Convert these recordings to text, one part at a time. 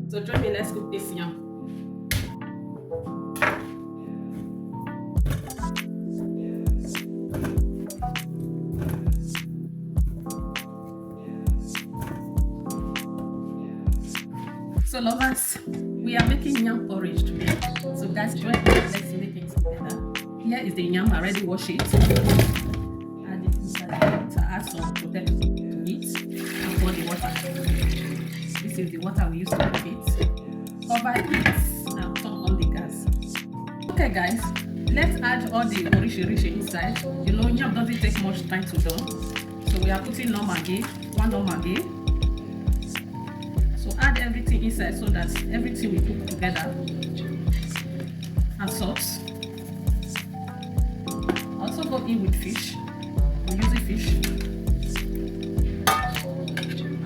So join me, let's cook this yam. So lovers, we are making yam porridge today. So guys, join me, let's make it together. Here is the yam, I already wash it. Add it inside to add some potato to it and pour the water. This is the water we use to cook it. Cover it and turn on the gas. Okay guys, let's add all the orishi inside. You know, yam doesn't take much time to do. So we are putting no maggi, one no maggi. So add everything inside so that everything we cook together. And salt. Also go in with fish. We're using fish.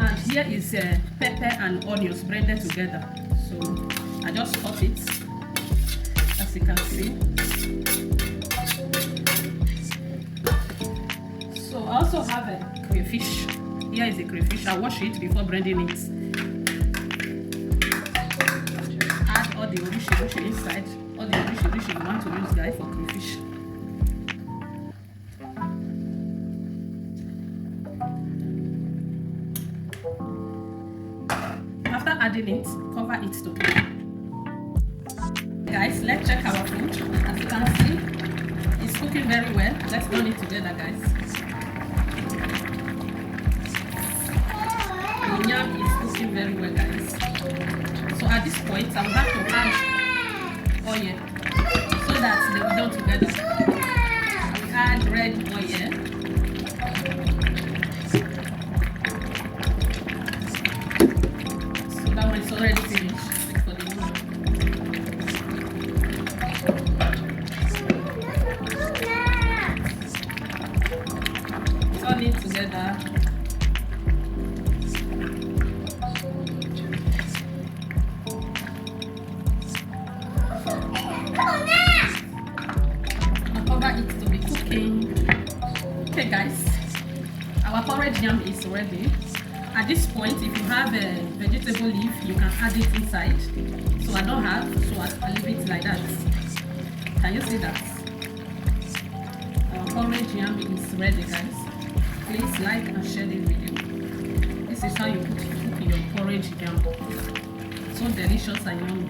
And here is pepper and onions blended together. So I just cut it, as you can see. So I also have a crayfish. Here is a crayfish. I wash it before blending it. Add all the orishi inside. All the orishi you want to use, guys, for crayfish. After adding it, cover it to cook. Guys, let's check our food. As you can see, it's cooking very well. Let's turn it together, guys. The yam is cooking very well, guys. So at this point, I will have to add oil so that they will go together. We add red oil. So that one is already finished. For the noodle. Turn it together. Cover it to be cooking. Okay guys, our porridge yam is ready. At this point, if you have a vegetable leaf, you can add it inside. So I don't have, so I leave it like that. Can you see that? Our porridge yam is ready, guys. Please like and share this video. This is how you cook your porridge yam. So delicious and yummy.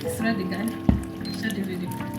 It's ready, guys. Share the video.